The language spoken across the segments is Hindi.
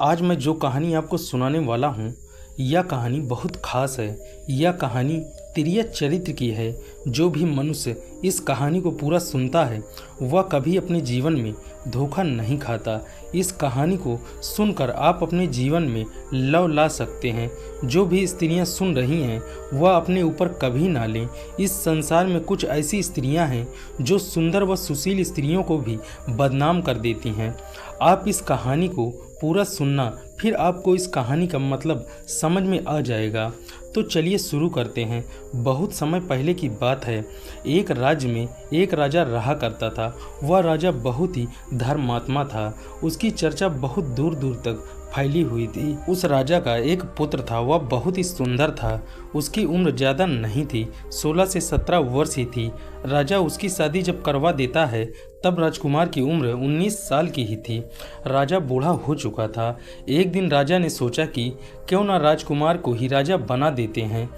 आज मैं जो कहानी आपको सुनाने वाला हूँ, यह कहानी बहुत खास है। यह कहानी तिर्यक चरित्र की है। जो भी मनुष्य इस कहानी को पूरा सुनता है वह कभी अपने जीवन में धोखा नहीं खाता। इस कहानी को सुनकर आप अपने जीवन में लव ला सकते हैं। जो भी स्त्रियां सुन रही हैं वह अपने ऊपर कभी ना लें। इस संसार में कुछ ऐसी स्त्रियां हैं जो सुंदर व सुशील स्त्रियों को भी बदनाम कर देती हैं। आप इस कहानी को पूरा सुनना, फिर आपको इस कहानी का मतलब समझ में आ जाएगा। तो चलिए शुरू करते हैं। बहुत समय पहले की बात है। एक राज्य में एक राजा रहा करता था। वह राजा बहुत ही धर्मात्मा था। उसकी चर्चा बहुत दूर दूर तक फैली हुई थी। उस राजा का एक पुत्र था। वह बहुत ही सुंदर था। उसकी उम्र ज़्यादा नहीं थी, 16 से 17 वर्ष ही थी। राजा उसकी शादी जब करवा देता है तब राजकुमार की उम्र 19 साल की ही थी। राजा बूढ़ा हो चुका था। एक दिन राजा ने सोचा कि क्यों ना राजकुमार को ही राजा बना देते हैं।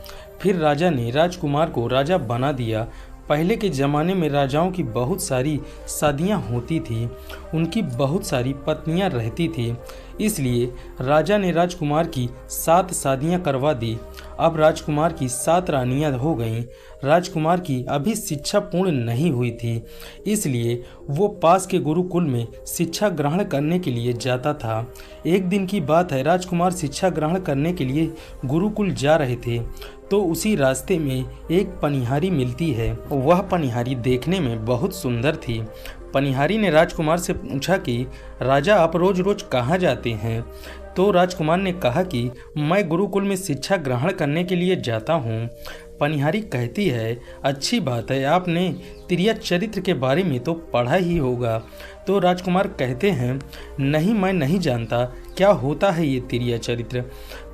फिर राजा ने राजकुमार को राजा बना दिया। पहले के ज़माने में राजाओं की बहुत सारी शादियां होती थी, उनकी बहुत सारी पत्नियां रहती थी, इसलिए राजा ने राजकुमार की 7 शादियां करवा दी। अब राजकुमार की 7 रानियां हो गईं। राजकुमार की अभी शिक्षा पूर्ण नहीं हुई थी, इसलिए वो पास के गुरुकुल में शिक्षा ग्रहण करने के लिए जाता था। एक दिन की बात है, राजकुमार शिक्षा ग्रहण करने के लिए गुरुकुल जा रहे थे तो उसी रास्ते में एक पनिहारी मिलती है। वह पनिहारी देखने में बहुत सुंदर थी। पनिहारी ने राजकुमार से पूछा कि राजा, आप रोज रोज कहाँ जाते हैं? तो राजकुमार ने कहा कि मैं गुरुकुल में शिक्षा ग्रहण करने के लिए जाता हूँ। पनिहारी कहती है, अच्छी बात है, आपने तिर्यक चरित्र के बारे में तो पढ़ा ही होगा। तो राजकुमार कहते हैं, नहीं, मैं नहीं जानता क्या होता है ये तिर्यक चरित्र।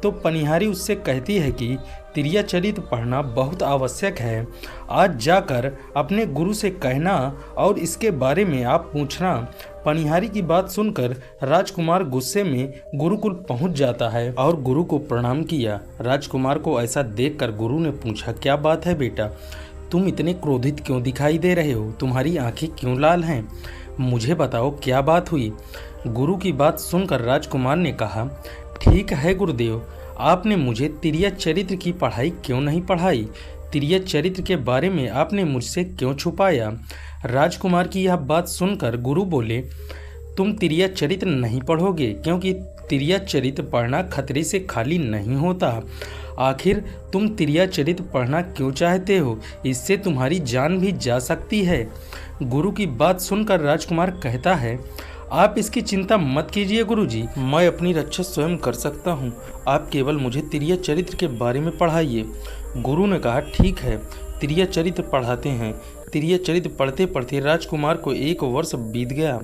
तो पनिहारी उससे कहती है कि तिर्यक चरित्र पढ़ना बहुत आवश्यक है। आज जाकर अपने गुरु से कहना और इसके बारे में आप पूछना। पनिहारी की बात सुनकर राजकुमार गुस्से में गुरुकुल पहुंच जाता है और गुरु को प्रणाम किया। राजकुमार को ऐसा देखकर गुरु ने पूछा, क्या बात है बेटा, तुम इतने क्रोधित क्यों दिखाई दे रहे हो? तुम्हारी आंखें क्यों लाल हैं? मुझे बताओ क्या बात हुई? गुरु की बात सुनकर राजकुमार ने कहा, ठीक है गुरुदेव, आपने मुझे तिर्यक चरित्र की पढ़ाई क्यों नहीं पढ़ाई? तिर्यक चरित्र के बारे में आपने मुझसे क्यों छुपाया? राजकुमार की यह बात सुनकर गुरु बोले, तुम तिर्यक चरित्र नहीं पढ़ोगे क्योंकि तिर्यक चरित्र पढ़ना खतरे से खाली नहीं होता। आखिर तुम तिर्यक चरित्र पढ़ना क्यों चाहते हो? इससे तुम्हारी जान भी जा सकती है। गुरु की बात सुनकर राजकुमार कहता है, आप इसकी चिंता मत कीजिए गुरुजी, मैं अपनी रक्षा स्वयं कर सकता हूँ। आप केवल मुझे तिर्यक चरित्र के बारे में पढ़ाइए। गुरु ने कहा, ठीक है, तिर्यक चरित्र पढ़ाते हैं। तिर्यक चरित्र पढ़ते पढ़ते राजकुमार को 1 वर्ष बीत गया।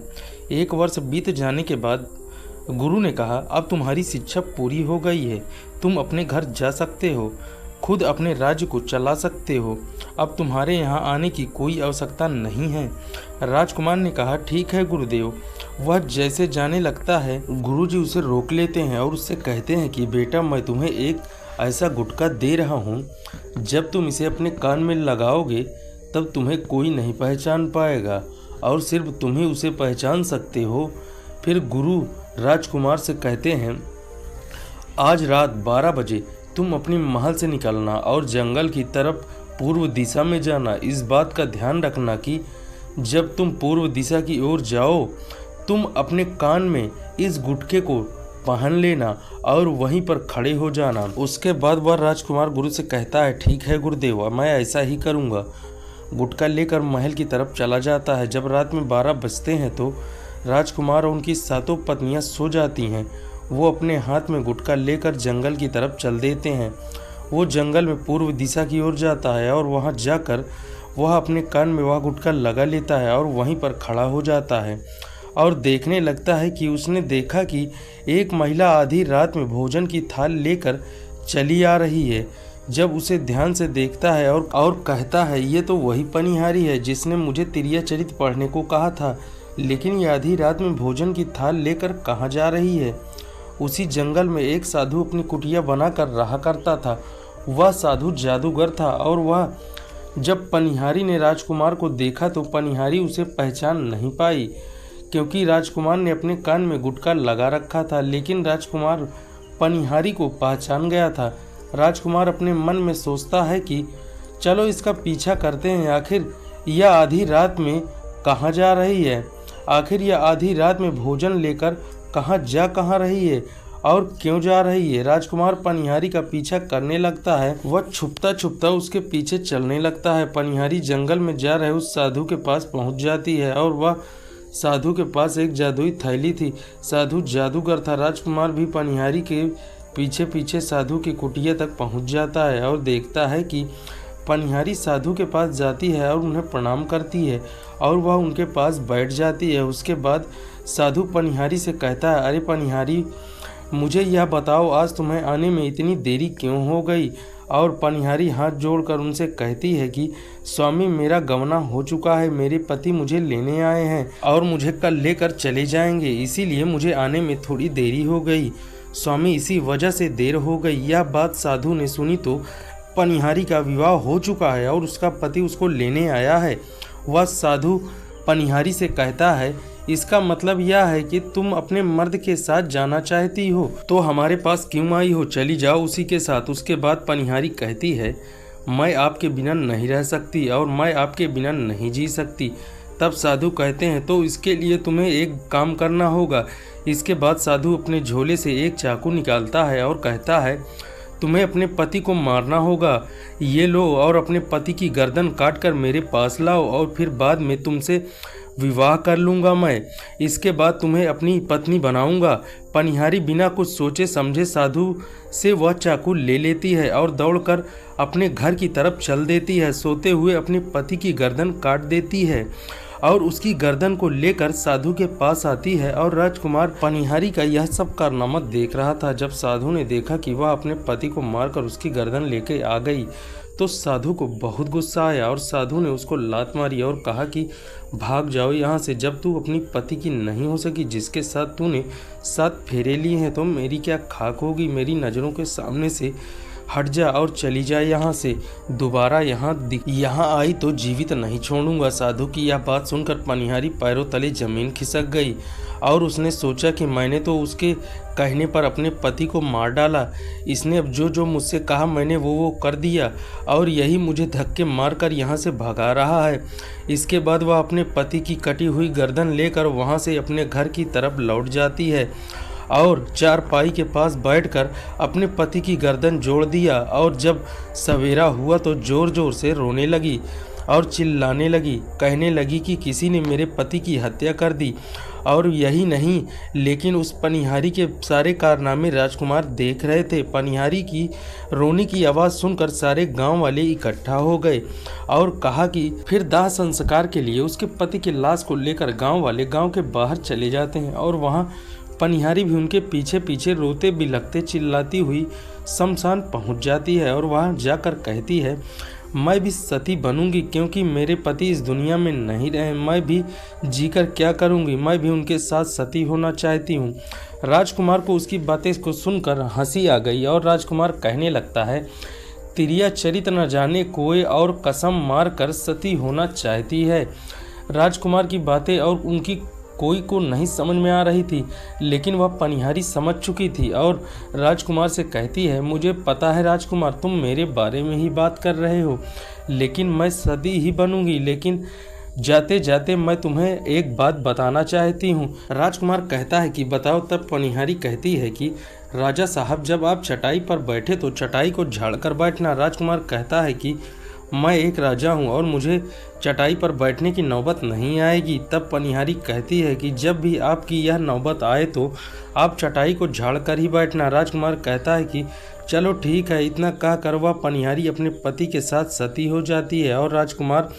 1 वर्ष बीत जाने के बाद गुरु ने कहा, अब तुम्हारी शिक्षा पूरी हो गई है, तुम अपने घर जा सकते हो, खुद अपने राज्य को चला सकते हो। अब तुम्हारे यहाँ आने की कोई आवश्यकता नहीं है। राजकुमार ने कहा, ठीक है गुरुदेव। वह जैसे जाने लगता है, गुरुजी उसे रोक लेते हैं और उससे कहते हैं कि बेटा, मैं तुम्हें एक ऐसा गुटखा दे रहा हूँ, जब तुम इसे अपने कान में लगाओगे तब तुम्हें कोई नहीं पहचान पाएगा और सिर्फ तुम ही उसे पहचान सकते हो। फिर गुरु राजकुमार से कहते हैं, आज रात 12 बजे तुम अपनी महल से निकलना और जंगल की तरफ पूर्व दिशा में जाना। इस बात का ध्यान रखना कि जब तुम पूर्व दिशा की ओर जाओ तुम अपने कान में इस गुटखे को पहन लेना और वहीं पर खड़े हो जाना। उसके बाद वह राजकुमार गुरु से कहता है, ठीक है गुरुदेव, मैं ऐसा ही करूँगा। गुटखा लेकर महल की तरफ चला जाता है। जब रात में 12 बजते हैं तो राजकुमार और उनकी 7 पत्नियां सो जाती हैं। वो अपने हाथ में गुटखा लेकर जंगल की तरफ चल देते हैं। वो जंगल में पूर्व दिशा की ओर जाता है और वहां जाकर वह अपने कान में वह गुटखा लगा लेता है और वहीं पर खड़ा हो जाता है और देखने लगता है कि उसने देखा कि एक महिला आधी रात में भोजन की थाल लेकर चली आ रही है। जब उसे ध्यान से देखता है और कहता है, ये तो वही पनिहारी है जिसने मुझे तिर्यक चरित्र पढ़ने को कहा था, लेकिन ये आधी रात में भोजन की थाल लेकर कहाँ जा रही है? उसी जंगल में एक साधु अपनी कुटिया बनाकर रहा करता था। वह साधु जादूगर था और वह जब पनिहारी ने राजकुमार को देखा तो पनिहारी उसे पहचान नहीं पाई क्योंकि राजकुमार ने अपने कान में गुटखा लगा रखा था। लेकिन राजकुमार पनिहारी को पहचान गया था। राजकुमार अपने मन में सोचता है कि चलो इसका पीछा करते हैं, आखिर यह आधी रात में कहाँ जा रही है, आखिर यह आधी रात में भोजन लेकर कहाँ रही है और क्यों जा रही है। राजकुमार पनिहारी का पीछा करने लगता है। वह छुपता छुपता उसके पीछे चलने लगता है। पनिहारी जंगल में जा रहे उस साधु के पास पहुंच जाती है और वह साधु के पास एक जादुई थैली थी। साधु जादूगर था। राजकुमार भी पनिहारी के पीछे पीछे साधु की कुटिया तक पहुंच जाता है और देखता है कि पनिहारी साधु के पास जाती है और उन्हें प्रणाम करती है और वह उनके पास बैठ जाती है। उसके बाद साधु पनिहारी से कहता है, अरे पनिहारी, मुझे यह बताओ आज तुम्हें आने में इतनी देरी क्यों हो गई। और पनिहारी हाथ जोड़कर उनसे कहती है कि स्वामी, मेरा गमना हो चुका है, मेरे पति मुझे लेने आए हैं और मुझे कल लेकर चले जाएंगे, इसीलिए मुझे आने में थोड़ी देरी हो गई स्वामी, इसी वजह से देर हो गई। यह बात साधु ने सुनी तो पनिहारी का विवाह हो चुका है और उसका पति उसको लेने आया है। वह साधु पनिहारी से कहता है, इसका मतलब यह है कि तुम अपने मर्द के साथ जाना चाहती हो, तो हमारे पास क्यों आई हो, चली जाओ उसी के साथ। उसके बाद पनिहारी कहती है, मैं आपके बिना नहीं रह सकती और मैं आपके बिना नहीं जी सकती। तब साधु कहते हैं, तो इसके लिए तुम्हें एक काम करना होगा। इसके बाद साधु अपने झोले से एक चाकू निकालता है और कहता है, तुम्हें अपने पति को मारना होगा, ये लो और अपने पति की गर्दन काटकर मेरे पास लाओ और फिर बाद में तुमसे विवाह कर लूँगा मैं, इसके बाद तुम्हें अपनी पत्नी बनाऊँगा। पनिहारी बिना कुछ सोचे समझे साधु से वह चाकू ले लेती है और दौड़कर अपने घर की तरफ चल देती है। सोते हुए अपने पति की गर्दन काट देती है और उसकी गर्दन को लेकर साधु के पास आती है। और राजकुमार पनिहारी का यह सब कारनामा देख रहा था। जब साधु ने देखा कि वह अपने पति को मारकर उसकी गर्दन लेके आ गई तो साधु को बहुत गुस्सा आया और साधु ने उसको लात मारी और कहा कि भाग जाओ यहाँ से, जब तू अपनी पति की नहीं हो सकी, जिसके साथ तूने 7 फेरे लिए हैं, तो मेरी क्या खाक होगी। मेरी नज़रों के सामने से हट जा और चली जाए यहाँ से, दोबारा यहाँ आई तो जीवित नहीं छोड़ूंगा। साधु की यह बात सुनकर पनिहारी पैरों तले जमीन खिसक गई और उसने सोचा कि मैंने तो उसके कहने पर अपने पति को मार डाला, इसने अब जो मुझसे कहा मैंने वो कर दिया और यही मुझे धक्के मारकर यहाँ से भगा रहा है। इसके बाद वह अपने पति की कटी हुई गर्दन लेकर वहाँ से अपने घर की तरफ लौट जाती है और चारपाई के पास बैठकर अपने पति की गर्दन जोड़ दिया। और जब सवेरा हुआ तो ज़ोर ज़ोर से रोने लगी और चिल्लाने लगी, कहने लगी कि किसी ने मेरे पति की हत्या कर दी। और यही नहीं, लेकिन उस पनिहारी के सारे कारनामे राजकुमार देख रहे थे। पनिहारी की रोने की आवाज़ सुनकर सारे गांव वाले इकट्ठा हो गए और कहा कि फिर दाह संस्कार के लिए उसके पति की लाश को लेकर गांव वाले गांव के बाहर चले जाते हैं। और वहाँ पनिहारी भी उनके पीछे पीछे रोते बिलखते चिल्लाती हुई शमशान पहुंच जाती है और वहां जाकर कहती है, मैं भी सती बनूंगी क्योंकि मेरे पति इस दुनिया में नहीं रहे, मैं भी जीकर क्या करूंगी, मैं भी उनके साथ सती होना चाहती हूं। राजकुमार को उसकी बातें को सुनकर हंसी आ गई और राजकुमार कहने लगता है, तिरिया चरित न जाने कोई और कसम मार कर सती होना चाहती है। राजकुमार की बातें और उनकी कोई को नहीं समझ में आ रही थी, लेकिन वह पनिहारी समझ चुकी थी और राजकुमार से कहती है, मुझे पता है राजकुमार, तुम मेरे बारे में ही बात कर रहे हो, लेकिन मैं सती ही बनूंगी। लेकिन जाते जाते मैं तुम्हें एक बात बताना चाहती हूँ। राजकुमार कहता है कि बताओ। तब पनिहारी कहती है कि राजा साहब, जब आप चटाई पर बैठे तो चटाई को झाड़कर बैठना। राजकुमार कहता है कि मैं एक राजा हूँ और मुझे चटाई पर बैठने की नौबत नहीं आएगी। तब पनिहारी कहती है कि जब भी आपकी यह नौबत आए तो आप चटाई को झाड़ कर ही बैठना। राजकुमार कहता है कि चलो ठीक है। इतना कहकर वह पनिहारी अपने पति के साथ सती हो जाती है और राजकुमार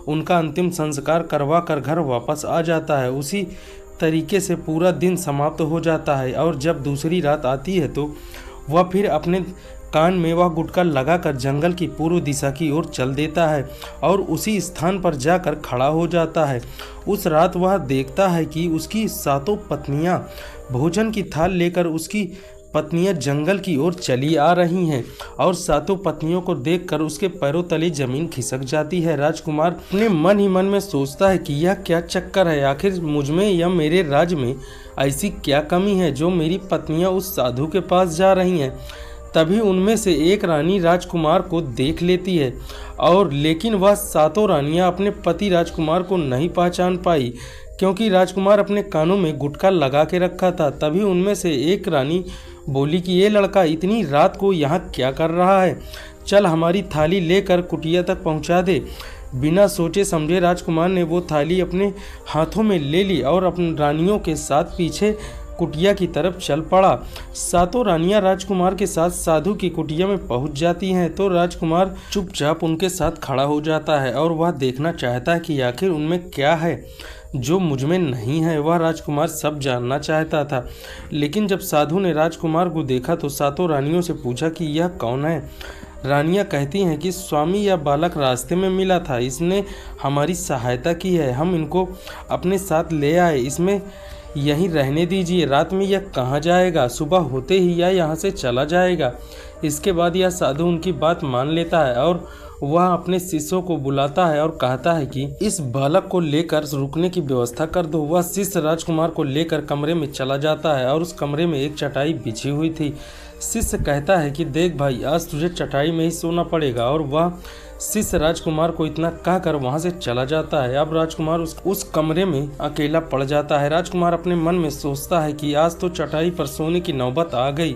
उनका अंतिम संस्कार करवा कर घर वापस आ जाता है। उसी तरीके से पूरा दिन समाप्त हो जाता है और जब दूसरी रात आती है तो वह फिर अपने कान में वह गुटखा लगाकर जंगल की पूर्व दिशा की ओर चल देता है और उसी स्थान पर जाकर खड़ा हो जाता है। उस रात वह देखता है कि उसकी 7 पत्नियां भोजन की थाल लेकर उसकी पत्नियां जंगल की ओर चली आ रही हैं और सातों पत्नियों को देखकर उसके पैरों तले जमीन खिसक जाती है। राजकुमार अपने मन ही मन में सोचता है कि यह क्या चक्कर है, आखिर मुझमें या मेरे राज में ऐसी क्या कमी है जो मेरी पत्नियां उस साधु के पास जा रही हैं। तभी उनमें से एक रानी राजकुमार को देख लेती है और लेकिन वह सातों रानियां अपने पति राजकुमार को नहीं पहचान पाई, क्योंकि राजकुमार अपने कानों में गुटखा लगा के रखा था। तभी उनमें से एक रानी बोली कि ये लड़का इतनी रात को यहाँ क्या कर रहा है, चल हमारी थाली लेकर कुटिया तक पहुँचा दे। बिना सोचे समझे राजकुमार ने वो थाली अपने हाथों में ले ली और अपनी रानियों के साथ पीछे कुटिया की तरफ चल पड़ा। सातों रानियां राजकुमार के साथ साधु की कुटिया में पहुंच जाती हैं तो राजकुमार चुपचाप उनके साथ खड़ा हो जाता है और वह देखना चाहता है कि आखिर उनमें क्या है जो मुझमें नहीं है। वह राजकुमार सब जानना चाहता था, लेकिन जब साधु ने राजकुमार को देखा तो सातों रानियों से पूछा कि यह कौन है। रानियां कहती हैं कि स्वामी यह बालक रास्ते में मिला था, इसने हमारी सहायता की है, हम इनको अपने साथ ले आए, इसमें यहीं रहने दीजिए। रात में यह कहाँ जाएगा, सुबह होते ही यह यहाँ से चला जाएगा। इसके बाद यह साधु उनकी बात मान लेता है और वह अपने शिष्यों को बुलाता है और कहता है कि इस बालक को लेकर रुकने की व्यवस्था कर दो। वह शिष्य राजकुमार को लेकर कमरे में चला जाता है और उस कमरे में एक चटाई बिछी हुई थी। शिष्य कहता है कि देख भाई, आज तुझे चटाई में ही सोना पड़ेगा, और वह शिष्य राजकुमार को इतना कहकर वहां से चला जाता है। अब राजकुमार उस कमरे में अकेला पड़ जाता है। राजकुमार अपने मन में सोचता है कि आज तो चटाई पर सोने की नौबत आ गई।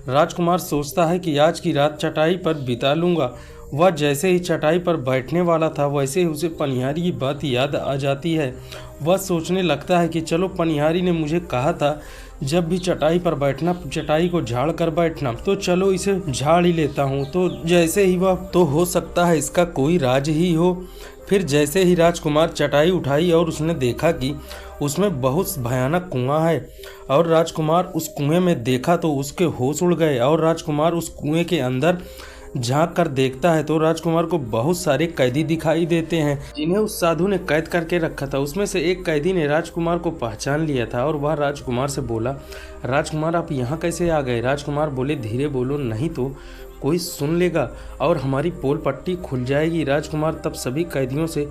राजकुमार सोचता है कि आज की रात चटाई पर बिता लूंगा। वह जैसे ही चटाई पर बैठने वाला था वैसे ही उसे पनिहारी की बात याद आ जाती है। वह सोचने लगता है कि चलो, पनिहारी ने मुझे कहा था जब भी चटाई पर बैठना चटाई को झाड़ कर बैठना, तो चलो इसे झाड़ ही लेता हूँ। तो जैसे ही वह, तो हो सकता है इसका कोई राज ही हो। फिर जैसे ही राजकुमार चटाई उठाई और उसने देखा कि उसमें बहुत भयानक कुआं है, और राजकुमार उस कुएं में देखा तो उसके होश उड़ गए। और राजकुमार उस कुएं के अंदर झांक कर देखता है तो राजकुमार को बहुत सारे कैदी दिखाई देते हैं जिन्हें उस साधु ने कैद करके रखा था। उसमें से एक कैदी ने राजकुमार को पहचान लिया था और वह राजकुमार से बोला, राजकुमार आप यहाँ कैसे आ गए। राजकुमार बोले, धीरे बोलो नहीं तो कोई सुन लेगा और हमारी पोल पट्टी खुल जाएगी। राजकुमार तब सभी कैदियों से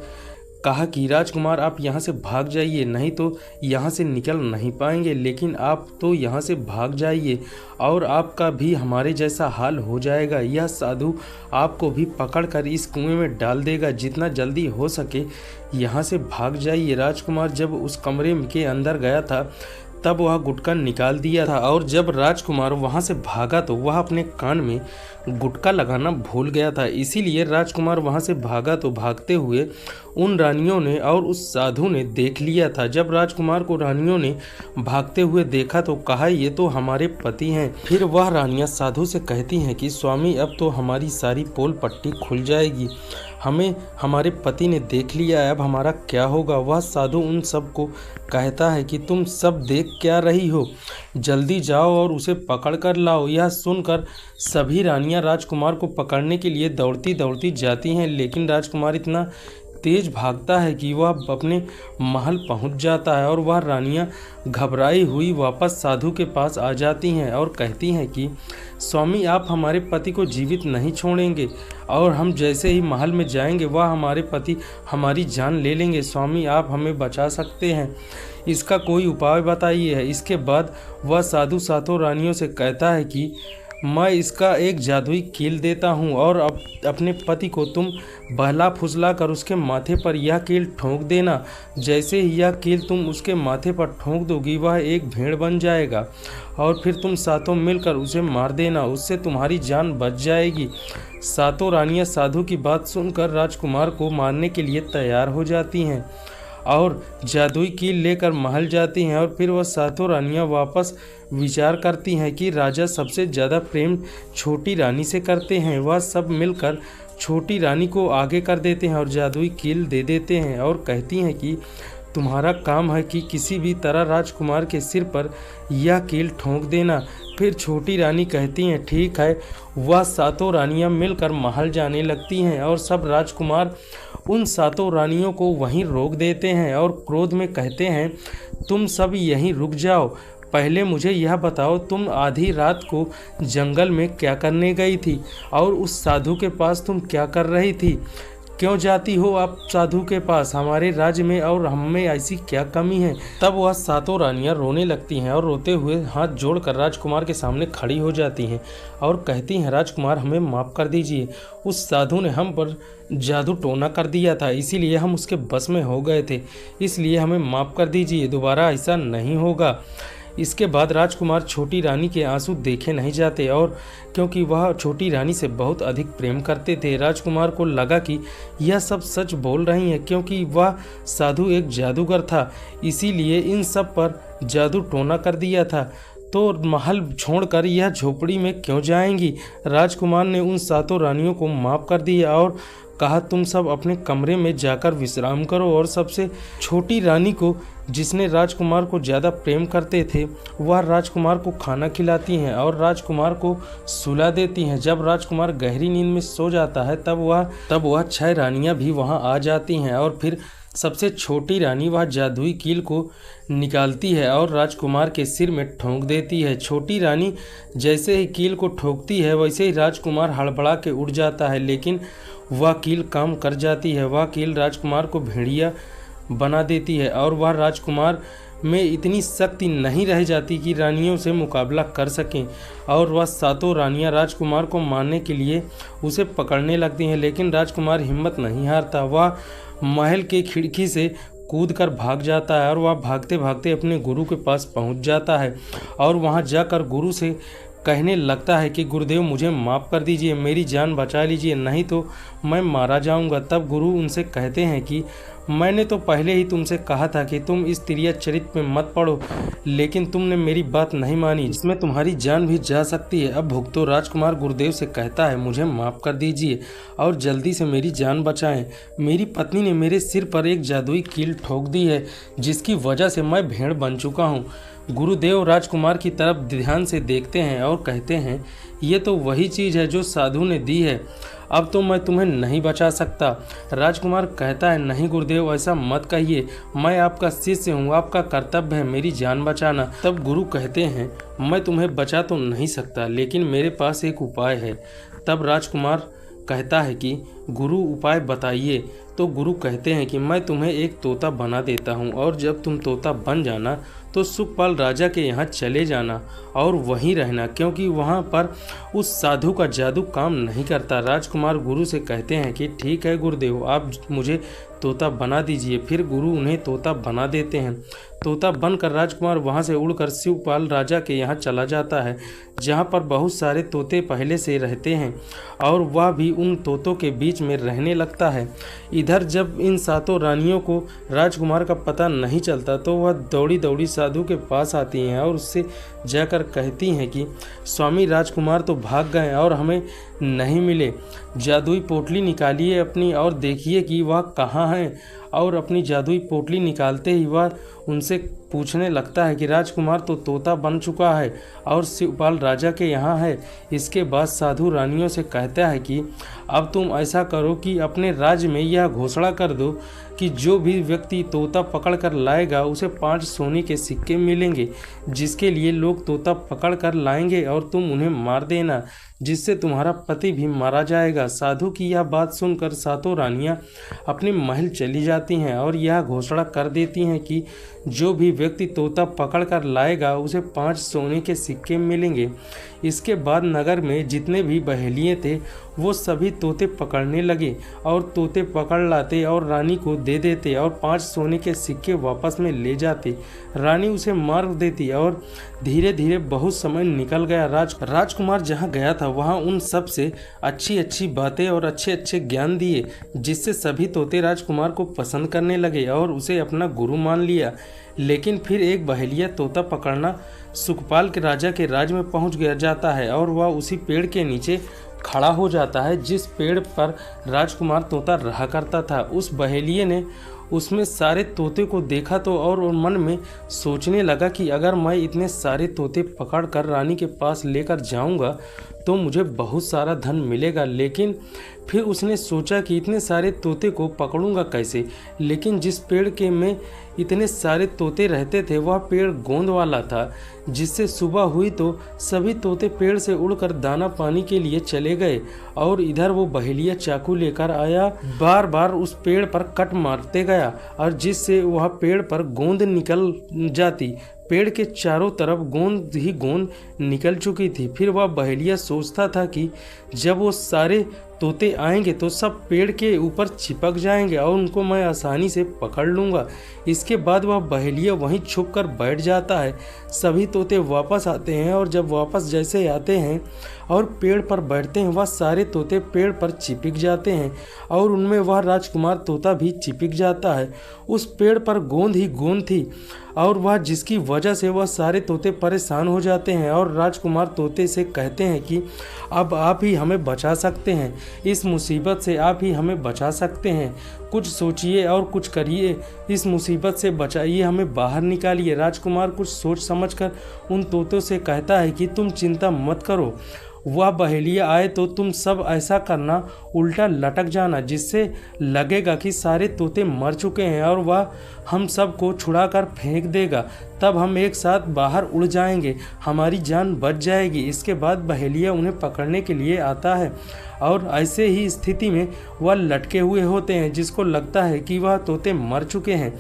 कहा कि राजकुमार आप यहाँ से भाग जाइए, नहीं तो यहाँ से निकल नहीं पाएंगे। लेकिन आप तो यहाँ से भाग जाइए और आपका भी हमारे जैसा हाल हो जाएगा। यह साधु आपको भी पकड़कर इस कुएं में डाल देगा। जितना जल्दी हो सके यहाँ से भाग जाइए। राजकुमार जब उस कमरे के अंदर गया था तब वह गुटखा निकाल दिया था, और जब राजकुमार वहां से भागा तो वह अपने कान में गुटखा लगाना भूल गया था। इसीलिए राजकुमार वहां से भागा तो भागते हुए उन रानियों ने और उस साधु ने देख लिया था। जब राजकुमार को रानियों ने भागते हुए देखा तो कहा, ये तो हमारे पति हैं। फिर वह रानियां साधु से कहती हैं कि स्वामी अब तो हमारी सारी पोल पट्टी खुल जाएगी, हमें हमारे पति ने देख लिया है, अब हमारा क्या होगा। वह साधु उन सब को कहता है कि तुम सब देख क्या रही हो, जल्दी जाओ और उसे पकड़ कर लाओ। यह सुनकर सभी रानियां राजकुमार को पकड़ने के लिए दौड़ती दौड़ती जाती हैं, लेकिन राजकुमार इतना तेज भागता है कि वह अपने महल पहुंच जाता है और वह रानियां घबराई हुई वापस साधु के पास आ जाती हैं और कहती हैं कि स्वामी आप हमारे पति को जीवित नहीं छोड़ेंगे, और हम जैसे ही महल में जाएंगे वह हमारे पति हमारी जान ले लेंगे। स्वामी आप हमें बचा सकते हैं, इसका कोई उपाय बताइए। इसके बाद वह साधु सातों रानियों से कहता है कि मैं इसका एक जादुई कील देता हूँ और अपने पति को तुम बहला फुसला कर उसके माथे पर यह कील ठोंक देना। जैसे ही यह कील तुम उसके माथे पर ठोंक दोगी वह एक भेड़ बन जाएगा, और फिर तुम सातों मिलकर उसे मार देना, उससे तुम्हारी जान बच जाएगी। सातों रानियां साधु की बात सुनकर राजकुमार को मारने के लिए तैयार हो जाती हैं और जादुई कील लेकर महल जाती हैं। और फिर वह सातों रानियां वापस विचार करती हैं कि राजा सबसे ज़्यादा प्रेम छोटी रानी से करते हैं। वह सब मिलकर छोटी रानी को आगे कर देते हैं और जादुई कील दे देते हैं और कहती हैं कि तुम्हारा काम है कि किसी भी तरह राजकुमार के सिर पर यह कील ठोंक देना। फिर छोटी रानी कहती हैं ठीक है। वह सातों रानियां मिलकर महल जाने लगती हैं और सब राजकुमार उन सातों रानियों को वहीं रोक देते हैं और क्रोध में कहते हैं तुम सब यहीं रुक जाओ, पहले मुझे यह बताओ, तुम आधी रात को जंगल में क्या करने गई थी और उस साधु के पास तुम क्या कर रही थी? क्यों जाती हो आप साधु के पास? हमारे राज्य में और हम में ऐसी क्या कमी है? तब वह सातों रानियां रोने लगती हैं और रोते हुए हाथ जोड़कर राजकुमार के सामने खड़ी हो जाती हैं और कहती हैं, राजकुमार हमें माफ़ कर दीजिए। उस साधु ने हम पर जादू टोना कर दिया था, इसीलिए हम उसके बस में हो गए थे, इसलिए हमें माफ़ कर दीजिए, दोबारा ऐसा नहीं होगा। इसके बाद राजकुमार छोटी रानी के आंसू देखे नहीं जाते और क्योंकि वह छोटी रानी से बहुत अधिक प्रेम करते थे, राजकुमार को लगा कि यह सब सच बोल रही हैं, क्योंकि वह साधु एक जादूगर था, इसीलिए इन सब पर जादू टोना कर दिया था। तो महल छोड़कर यह झोपड़ी में क्यों जाएंगी? राजकुमार ने उन सातों रानियों को माफ़ कर दिया और कहा, तुम सब अपने कमरे में जाकर विश्राम करो। और सबसे छोटी रानी को, जिसने राजकुमार को ज़्यादा प्रेम करते थे, वह राजकुमार को खाना खिलाती हैं और राजकुमार को सुला देती हैं। जब राजकुमार गहरी नींद में सो जाता है तब वह 6 रानियां भी वहां आ जाती हैं और फिर सबसे छोटी रानी वह जादुई कील को निकालती है और राजकुमार के सिर में ठोंक देती है। छोटी रानी जैसे ही कील को ठोकती है वैसे ही राजकुमार हड़बड़ा के उड़ जाता है, लेकिन वह कील काम कर जाती है। वह कील राजकुमार को भेड़िया बना देती है और वह राजकुमार में इतनी शक्ति नहीं रह जाती कि रानियों से मुकाबला कर सकें और वह सातों रानियां राजकुमार को मारने के लिए उसे पकड़ने लगती हैं, लेकिन राजकुमार हिम्मत नहीं हारता। वह महल के खिड़की से कूदकर भाग जाता है और वह भागते भागते अपने गुरु के पास पहुंच जाता है और वहां जाकर गुरु से कहने लगता है कि गुरुदेव मुझे माफ़ कर दीजिए, मेरी जान बचा लीजिए, नहीं तो मैं मारा जाऊंगा। तब गुरु उनसे कहते हैं कि मैंने तो पहले ही तुमसे कहा था कि तुम इस तिरिया चरित्र में मत पड़ो, लेकिन तुमने मेरी बात नहीं मानी, इसमें तुम्हारी जान भी जा सकती है। अब भुगतो। राजकुमार गुरुदेव से कहता है, मुझे माफ़ कर दीजिए और जल्दी से मेरी जान बचाएं। मेरी पत्नी ने मेरे सिर पर एक जादुई कील ठोक दी है, जिसकी वजह से मैं भेड़ बन चुका हूँ। गुरुदेव राजकुमार की तरफ ध्यान से देखते हैं और कहते हैं, ये तो वही चीज़ है जो साधु ने दी है, अब तो मैं तुम्हें नहीं बचा सकता। राजकुमार कहता है, नहीं गुरुदेव ऐसा मत कहिए, मैं आपका शिष्य हूँ, आपका कर्तव्य है मेरी जान बचाना। तब गुरु कहते हैं, मैं तुम्हें बचा तो नहीं सकता, लेकिन मेरे पास एक उपाय है। तब राजकुमार कहता है कि गुरु उपाय बताइए। तो गुरु कहते हैं कि मैं तुम्हें एक तोता बना देता हूँ और जब तुम तोता बन जाना तो सुखपाल राजा के यहाँ चले जाना और वहीं रहना, क्योंकि वहाँ पर उस साधु का जादू काम नहीं करता। राजकुमार गुरु से कहते हैं कि ठीक है गुरुदेव, आप मुझे तोता बना दीजिए। फिर गुरु उन्हें तोता बना देते हैं। तोता बनकर राजकुमार वहाँ से उड़कर शिवपाल राजा के यहाँ चला जाता है, जहाँ पर बहुत सारे तोते पहले से रहते हैं और वह भी उन तोतों के बीच में रहने लगता है। इधर जब इन सातों रानियों को राजकुमार का पता नहीं चलता तो वह दौड़ी दौड़ी साधु के पास आती हैं और उससे जाकर कहती हैं कि स्वामी राजकुमार तो भाग गए और हमें नहीं मिले, जादुई पोटली निकालिए अपनी और देखिए कि वह कहाँ है। और अपनी जादुई पोटली निकालते ही वह उनसे पूछने लगता है कि राजकुमार तो तोता बन चुका है और शिवपाल राजा के यहाँ है। इसके बाद साधु रानियों से कहता है कि अब तुम ऐसा करो कि अपने राज्य में यह घोषणा कर दो कि जो भी व्यक्ति तोता पकड़ कर लाएगा उसे 5 सोने के सिक्के मिलेंगे, जिसके लिए लोग तोता पकड़ कर लाएंगे और तुम उन्हें मार देना, जिससे तुम्हारा पति भी मारा जाएगा। साधु की यह बात सुनकर सातों रानियां अपने महल चली जाती हैं और यह घोषणा कर देती हैं कि जो भी व्यक्ति तोता पकड़ कर लाएगा उसे 5 सोने के सिक्के मिलेंगे। इसके बाद नगर में जितने भी बहेलिए थे वो सभी तोते पकड़ने लगे और तोते पकड़ लाते और रानी को दे देते और 5 सोने के सिक्के वापस में ले जाते। रानी उसे मार देती और धीरे धीरे बहुत समय निकल गया। राजकुमार जहाँ गया था वहाँ उन सब से अच्छी अच्छी बातें और अच्छे अच्छे ज्ञान दिए, जिससे सभी तोते राजकुमार को पसंद करने लगे और उसे अपना गुरु मान लिया। लेकिन फिर एक बहेलिया तोता पकड़ना सुखपाल के राजा के राज में पहुंच गया जाता है और वह उसी पेड़ के नीचे खड़ा हो जाता है जिस पेड़ पर राजकुमार तोता रहा करता था। उस बहेलिये ने उसमें सारे तोते को देखा तो और मन में सोचने लगा कि अगर मैं इतने सारे तोते पकड़ कर रानी के पास लेकर जाऊंगा तो मुझे बहुत सारा धन मिलेगा। लेकिन फिर उसने सोचा कि इतने सारे तोते को पकड़ूंगा कैसे। लेकिन जिस पेड़ के में इतने सारे तोते रहते थे वह पेड़ गोंद वाला था, जिससे सुबह हुई तो सभी तोते पेड़ से उड़कर दाना पानी के लिए चले गए। और इधर वो बहेलिया चाकू लेकर आया, बार बार उस पेड़ पर कट मारते गया और जिससे वह पेड़ पर गोंद निकल जाती। पेड़ के चारों तरफ गोंद ही गोंद निकल चुकी थी। फिर वह बहेलिया सोचता था कि जब वो सारे तोते आएंगे तो सब पेड़ के ऊपर चिपक जाएंगे और उनको मैं आसानी से पकड़ लूँगा। इसके बाद वह बहेलिया वहीं छुप कर बैठ जाता है। सभी तोते वापस आते हैं और जब वापस जैसे आते हैं और पेड़ पर बैठते हैं, वह सारे तोते पेड़ पर चिपक जाते हैं और उनमें वह राजकुमार तोता भी चिपक जाता है। उस पेड़ पर गोंद ही गोंद थी और वह जिसकी वजह से वह सारे तोते परेशान हो जाते हैं और राजकुमार तोते से कहते हैं कि अब आप ही हमें बचा सकते हैं, इस मुसीबत से आप ही हमें बचा सकते हैं। कुछ सोचिए और कुछ करिए, इस मुसीबत से बचाइए, हमें बाहर निकालिए। राजकुमार कुछ सोच समझकर उन तोतों से कहता है कि तुम चिंता मत करो, वह बहेलिया आए तो तुम सब ऐसा करना, उल्टा लटक जाना, जिससे लगेगा कि सारे तोते मर चुके हैं और वह हम सब को छुड़ा कर फेंक देगा। तब हम एक साथ बाहर उड़ जाएंगे, हमारी जान बच जाएगी। इसके बाद बहेलिया उन्हें पकड़ने के लिए आता है और ऐसे ही स्थिति में वह लटके हुए होते हैं, जिसको लगता है कि वह तोते मर चुके हैं।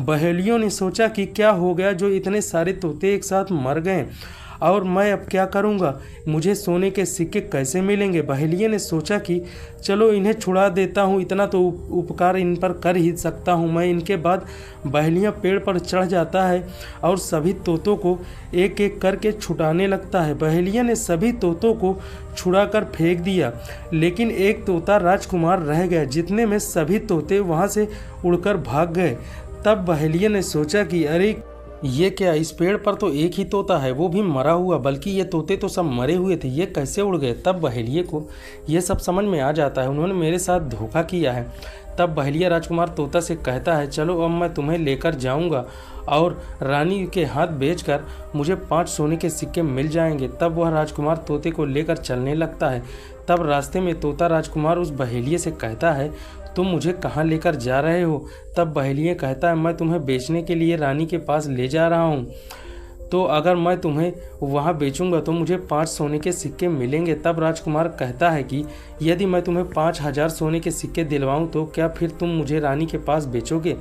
बहेलियों ने सोचा कि क्या हो गया जो इतने सारे तोते एक साथ मर गए और मैं अब क्या करूंगा, मुझे सोने के सिक्के कैसे मिलेंगे। बहेलिया ने सोचा कि चलो इन्हें छुड़ा देता हूँ, इतना तो उपकार इन पर कर ही सकता हूँ मैं। इनके बाद बहेलिया पेड़ पर चढ़ जाता है और सभी तोतों को एक एक करके छुड़ाने लगता है। बहेलिया ने सभी तोतों को छुड़ा कर फेंक दिया, लेकिन एक तोता राजकुमार रह गया, जितने में सभी तोते वहाँ से उड़कर भाग गए। तब बहेलिया ने सोचा कि अरे ये क्या, इस पेड़ पर तो एक ही तोता है, वो भी मरा हुआ, बल्कि ये तोते तो सब मरे हुए थे, ये कैसे उड़ गए। तब बहेलिया को ये सब समझ में आ जाता है, उन्होंने मेरे साथ धोखा किया है। तब बहेलिया राजकुमार तोता से कहता है चलो अब मैं तुम्हें लेकर जाऊंगा और रानी के हाथ बेचकर मुझे 5 सोने के सिक्के मिल जाएंगे। तब वह राजकुमार तोते को लेकर चलने लगता है। तब रास्ते में तोता राजकुमार उस बहेलिया से कहता है तुम मुझे कहाँ लेकर जा रहे हो। तब बहेलिया कहता है मैं तुम्हें बेचने के लिए रानी के पास ले जा रहा हूँ, तो अगर मैं तुम्हें वहाँ बेचूंगा तो मुझे 5 सोने के सिक्के मिलेंगे। तब राजकुमार कहता है कि यदि मैं तुम्हें 5000 सोने के सिक्के दिलवाऊं तो क्या फिर तुम मुझे रानी के पास बेचोगे।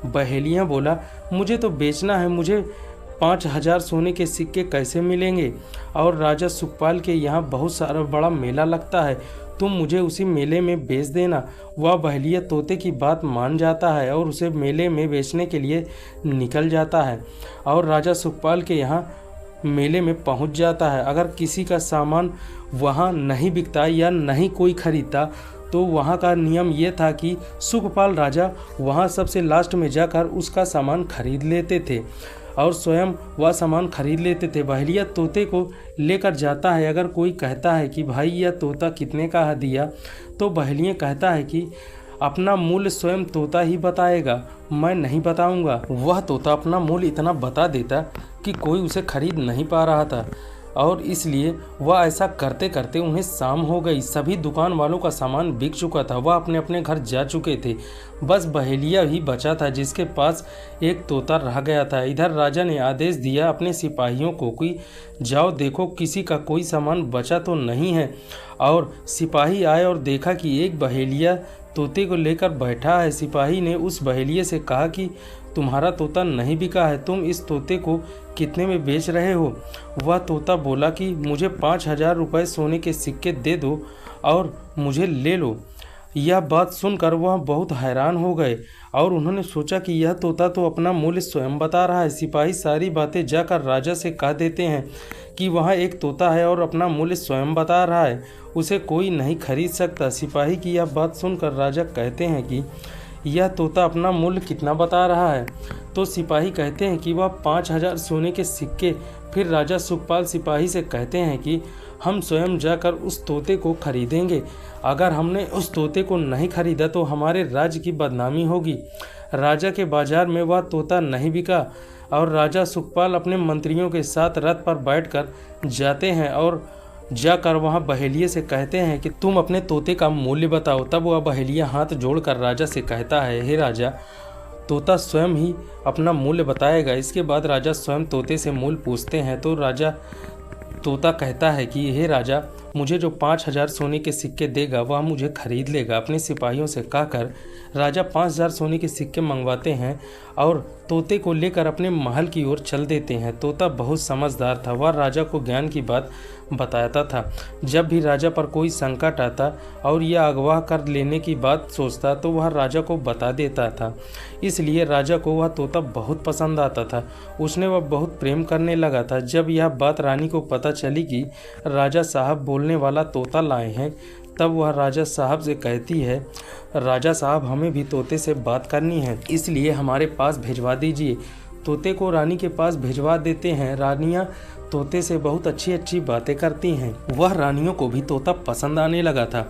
बहेलिया बोला मुझे तो बेचना है, मुझे 5000 सोने के सिक्के कैसे मिलेंगे, और राजा सुखपाल के यहाँ बहुत सारा बड़ा मेला लगता है, तुम मुझे उसी मेले में बेच देना। वह बहेलिया तोते की बात मान जाता है और उसे मेले में बेचने के लिए निकल जाता है और राजा सुखपाल के यहाँ मेले में पहुँच जाता है। अगर किसी का सामान वहाँ नहीं बिकता या नहीं कोई खरीदता तो वहाँ का नियम ये था कि सुखपाल राजा वहाँ सबसे लास्ट में जाकर उसका सामान खरीद लेते थे और स्वयं वह सामान खरीद लेते थे। बहेलिया तोते को लेकर जाता है। अगर कोई कहता है कि भाई यह तोता कितने का दिया, तो बहेलिया कहता है कि अपना मूल्य स्वयं तोता ही बताएगा, मैं नहीं बताऊंगा। वह तोता अपना मूल्य इतना बता देता कि कोई उसे खरीद नहीं पा रहा था और इसलिए वह ऐसा करते करते उन्हें शाम हो गई। सभी दुकान वालों का सामान बिक चुका था, वह अपने अपने घर जा चुके थे। बस बहेलिया ही बचा था जिसके पास एक तोता रह गया था। इधर राजा ने आदेश दिया अपने सिपाहियों को कि जाओ देखो किसी का कोई सामान बचा तो नहीं है। और सिपाही आए और देखा कि एक बहेलिया तोते को लेकर बैठा है। सिपाही ने उस बहेलिया से कहा कि तुम्हारा तोता नहीं बिका है, तुम इस तोते को कितने में बेच रहे हो। वह तोता बोला कि मुझे 5000 रुपये सोने के सिक्के दे दो और मुझे ले लो। यह बात सुनकर वह बहुत हैरान हो गए और उन्होंने सोचा कि यह तोता तो अपना मूल्य स्वयं बता रहा है। सिपाही सारी बातें जाकर राजा से कह देते हैं कि वहाँ एक तोता है और अपना मूल्य स्वयं बता रहा है, उसे कोई नहीं खरीद सकता। सिपाही की यह बात सुनकर राजा कहते हैं कि यह तोता अपना मूल्य कितना बता रहा है। तो सिपाही कहते हैं कि वह 5000 सोने के सिक्के। फिर राजा सुखपाल सिपाही से कहते हैं कि हम स्वयं जाकर उस तोते को खरीदेंगे, अगर हमने उस तोते को नहीं खरीदा तो हमारे राज्य की बदनामी होगी। राजा के बाजार में वह तोता नहीं बिका और राजा सुखपाल अपने मंत्रियों के साथ रथ पर बैठकर जाते हैं और जाकर वहाँ बहेलिए से कहते हैं कि तुम अपने तोते का मूल्य बताओ। तब वह बहेलिया हाथ जोड़कर राजा से कहता है, हे राजा, तोता स्वयं ही अपना मूल्य बताएगा। इसके बाद राजा स्वयं तोते से मूल्य पूछते हैं तो राजा तोता कहता है कि हे राजा, मुझे जो 5,000 सोने के सिक्के देगा वह मुझे खरीद लेगा। अपने सिपाहियों से कहकर राजा 5,000 सोने के सिक्के मंगवाते हैं और तोते को लेकर अपने महल की ओर चल देते हैं। तोता बहुत समझदार था, वह राजा को ज्ञान की बात बताता था। जब भी राजा पर कोई संकट आता और यह अगवा कर लेने की बात सोचता तो वह राजा को बता देता था। इसलिए राजा को वह तोता बहुत पसंद आता था, उसने वह बहुत प्रेम करने लगा था। जब यह बात रानी को पता चली कि राजा साहब बोलने वाला तोता लाए हैं, तब वह राजा साहब से कहती है, राजा साहब, हमें भी तोते से बात करनी है, इसलिए हमारे पास भिजवा दीजिए। तोते को रानी के पास भिजवा देते हैं। रानियां तोते से बहुत अच्छी अच्छी बातें करती हैं। वह रानियों को भी तोता पसंद आने लगा था।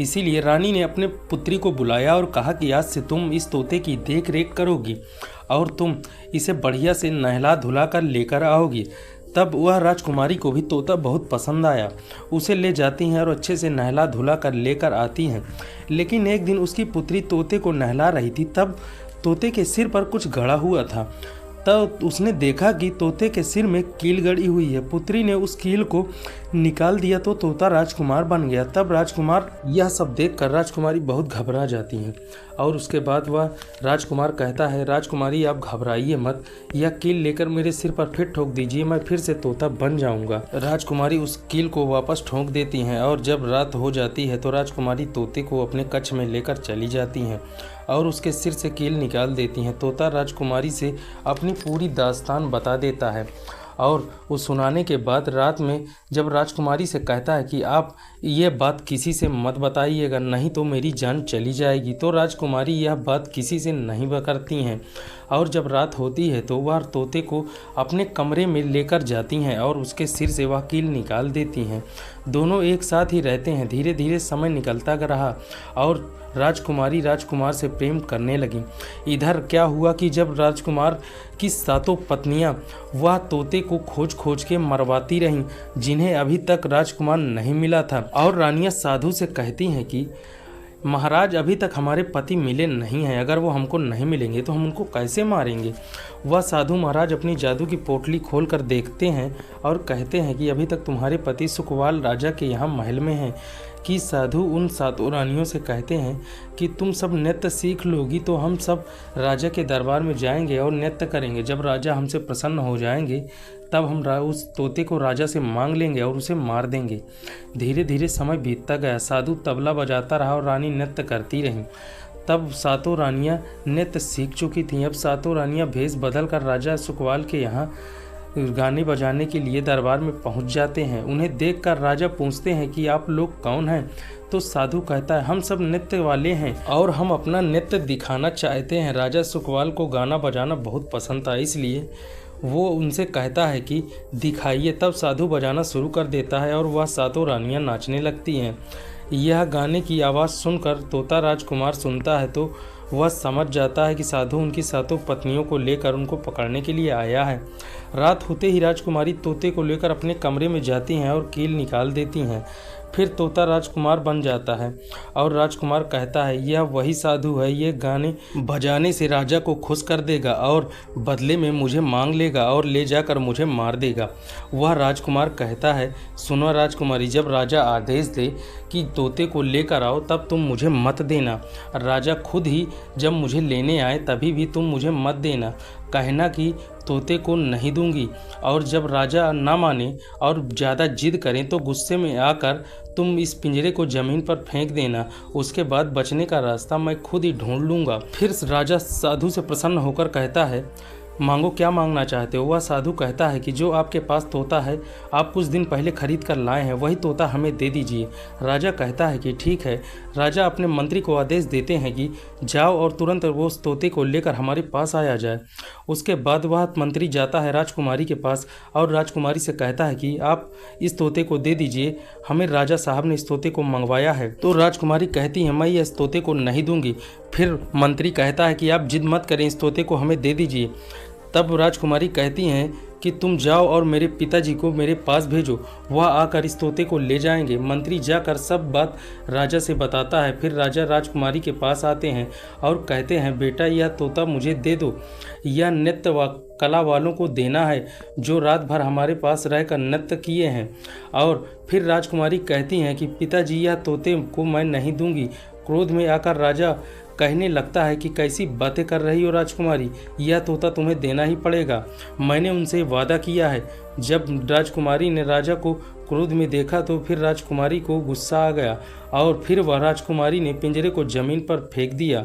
इसीलिए रानी ने अपने पुत्री को बुलाया और कहा कि आज से तुम इस तोते की देख रेख करोगी और तुम इसे बढ़िया से नहला धुला कर लेकर आओगी। तब वह राजकुमारी को भी तोता बहुत पसंद आया। उसे ले जाती हैं और अच्छे से नहला धुला कर लेकर आती हैं। लेकिन एक दिन उसकी पुत्री तोते को नहला रही थी, तब तोते के सिर पर कुछ गड़ा हुआ था। तब उसने देखा कि तोते के सिर में कील गड़ी हुई है। पुत्री ने उस कील को निकाल दिया तो तोता राजकुमार बन गया। तब राजकुमार यह सब देखकर राजकुमारी बहुत घबरा जाती हैं और उसके बाद वह राजकुमार कहता है, राजकुमारी आप घबराइए मत, यह कील लेकर मेरे सिर पर फिर ठोक दीजिए, मैं फिर से तोता बन जाऊंगा। राजकुमारी उस कील को वापस ठोक देती हैं और जब रात हो जाती है तो राजकुमारी तोते को अपने कक्ष में लेकर चली जाती हैं और उसके सिर से कील निकाल देती हैं। तोता राजकुमारी से अपनी पूरी दास्तान बता देता है और वो सुनाने के बाद रात में जब राजकुमारी से कहता है कि आप ये बात किसी से मत बताइएगा, नहीं तो मेरी जान चली जाएगी, तो राजकुमारी यह बात किसी से नहीं करती हैं। और जब रात होती है तो वह तोते को अपने कमरे में लेकर जाती हैं और उसके सिर से वह कील निकाल देती हैं। दोनों एक साथ ही रहते हैं। धीरे धीरे समय निकलता रहा और राजकुमारी राजकुमार से प्रेम करने लगी। इधर क्या हुआ कि जब राजकुमार की 7 पत्नियां वह तोते को खोज खोज के मरवाती रहीं, जिन्हें अभी तक राजकुमार नहीं मिला था। और रानियां साधु से कहती हैं कि महाराज, अभी तक हमारे पति मिले नहीं हैं, अगर वो हमको नहीं मिलेंगे तो हम उनको कैसे मारेंगे। वह साधु महाराज अपनी जादू की पोटली खोल कर देखते हैं और कहते हैं कि अभी तक तुम्हारे पति सुखवाल राजा के यहाँ महल में हैं। कि साधु उन 7 रानियों से कहते हैं कि तुम सब नृत्य सीख लोगी तो हम सब राजा के दरबार में जाएंगे और नृत्य करेंगे। जब राजा हमसे प्रसन्न हो जाएंगे तब हम उस तोते को राजा से मांग लेंगे और उसे मार देंगे। धीरे धीरे समय बीतता गया। साधु तबला बजाता रहा और रानी नृत्य करती रहीं। तब 7 रानियां नृत्य सीख चुकी थीं। अब 7 रानियां भेष बदल कर राजा सुखवाल के यहाँ गाने बजाने के लिए दरबार में पहुंच जाते हैं। उन्हें देखकर राजा पूछते हैं कि आप लोग कौन हैं। तो साधु कहता है, हम सब नृत्य वाले हैं और हम अपना नृत्य दिखाना चाहते हैं। राजा सुखवाल को गाना बजाना बहुत पसंद था, इसलिए वो उनसे कहता है कि दिखाइए। तब साधु बजाना शुरू कर देता है और वह 7 रानियां नाचने लगती हैं। यह गाने की आवाज़ सुनकर तोता राजकुमार सुनता है तो वह समझ जाता है कि साधु उनकी 7 पत्नियों को लेकर उनको पकड़ने के लिए आया है। रात होते ही राजकुमारी तोते को लेकर अपने कमरे में जाती हैं और कील निकाल देती हैं। फिर तोता राजकुमार बन जाता है और राजकुमार कहता है, यह वही साधु है, ये गाने बजाने से राजा को खुश कर देगा और बदले में मुझे मांग लेगा और ले जाकर मुझे मार देगा। वह राजकुमार कहता है, सुनो राजकुमारी, जब राजा आदेश दे कि तोते को लेकर आओ तब तुम मुझे मत देना। राजा खुद ही जब मुझे लेने आए तभी भी तुम मुझे मत देना। कहना कि तोते को नहीं दूंगी और जब राजा ना माने और ज़्यादा जिद करें तो गुस्से में आकर तुम इस पिंजरे को ज़मीन पर फेंक देना। उसके बाद बचने का रास्ता मैं खुद ही ढूंढ लूँगा। फिर राजा साधु से प्रसन्न होकर कहता है, मांगो, क्या मांगना चाहते हो। वह साधु कहता है कि जो आपके पास तोता है आप कुछ दिन पहले खरीद कर लाए हैं वही तोता हमें दे दीजिए। राजा कहता है कि ठीक है। राजा अपने मंत्री को आदेश देते हैं कि जाओ और तुरंत वो उस तोते को लेकर हमारे पास आया जाए। उसके बाद वह मंत्री जाता है राजकुमारी के पास और राजकुमारी से कहता है कि आप इस तोते को दे दीजिए, हमें राजा साहब ने इस तोते को मंगवाया है। तो राजकुमारी कहती है, मैं इस तोते को नहीं दूंगी। फिर मंत्री कहता है कि आप जिद मत करें, इस तोते को हमें दे दीजिए। तब राजकुमारी कहती हैं कि तुम जाओ और मेरे पिताजी को मेरे पास भेजो, वह आकर इस तोते को ले जाएंगे। मंत्री जाकर सब बात राजा से बताता है। फिर राजा राजकुमारी के पास आते हैं और कहते हैं, बेटा यह तोता मुझे दे दो, यह नृत्य व कला वालों को देना है जो रात भर हमारे पास रहकर नृत्य किए हैं। और फिर राजकुमारी कहती हैं कि पिताजी यह तोते को मैं नहीं दूंगी। क्रोध में आकर राजा कहने लगता है कि कैसी बातें कर रही हो राजकुमारी, यह तोता तुम्हें देना ही पड़ेगा, मैंने उनसे वादा किया है। जब राजकुमारी ने राजा को क्रोध में देखा तो फिर राजकुमारी को गुस्सा आ गया और फिर वह राजकुमारी ने पिंजरे को जमीन पर फेंक दिया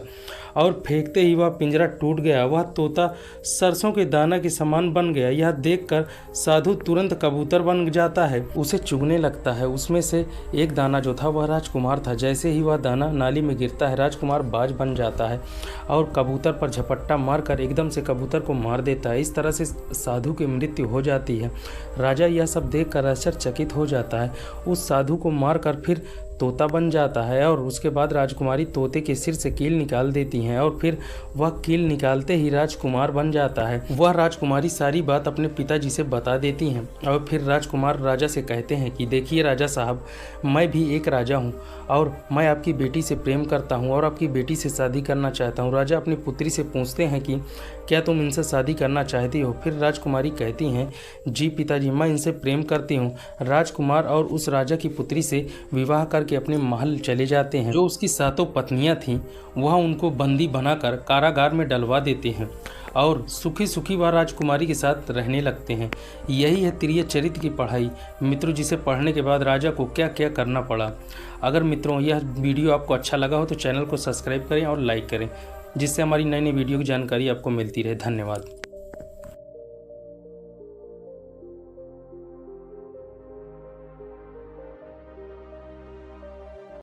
और फेंकते ही वह पिंजरा टूट गया। वह तोता सरसों के दाना के समान बन गया। यह देखकर साधु तुरंत कबूतर बन जाता है, उसे चुगने लगता है। उसमें से एक दाना जो था वह राजकुमार था। जैसे ही वह दाना नाली में गिरता है, राजकुमार बाज बन जाता है और कबूतर पर झपट्टा मारकर एकदम से कबूतर को मार देता है। इस तरह से साधु की मृत्यु हो जाती है। राजा यह सब देखकर आश्चर्यचकित हो जाता है। उस साधु को मारकर फिर तोता बन जाता है और उसके बाद राजकुमारी तोते के सिर से कील निकाल देती हैं और फिर वह कील निकालते ही राजकुमार बन जाता है। वह राजकुमारी सारी बात अपने पिताजी से बता देती हैं और फिर राजकुमार राजा से कहते हैं कि देखिए राजा साहब, मैं भी एक राजा हूँ और मैं आपकी बेटी से प्रेम करता हूँ और आपकी बेटी से शादी करना चाहता हूँ। राजा अपनी पुत्री से पूछते हैं कि क्या तुम इनसे शादी करना चाहती हो? फिर राजकुमारी कहती हैं, जी पिताजी, मैं इनसे प्रेम करती हूँ। राजकुमार और उस राजा की पुत्री से विवाह करके अपने महल चले जाते हैं। जो उसकी 7 पत्नियां थीं वह उनको बंदी बनाकर कारागार में डलवा देते हैं और सुखी सुखी वह राजकुमारी के साथ रहने लगते हैं। यही है तिर्य चरित्र की पढ़ाई मित्रों, जिसे पढ़ने के बाद राजा को क्या क्या करना पड़ा। अगर मित्रों यह वीडियो आपको अच्छा लगा हो तो चैनल को सब्सक्राइब करें और लाइक करें, जिससे हमारी नई नई वीडियो की जानकारी आपको मिलती रहे। धन्यवाद।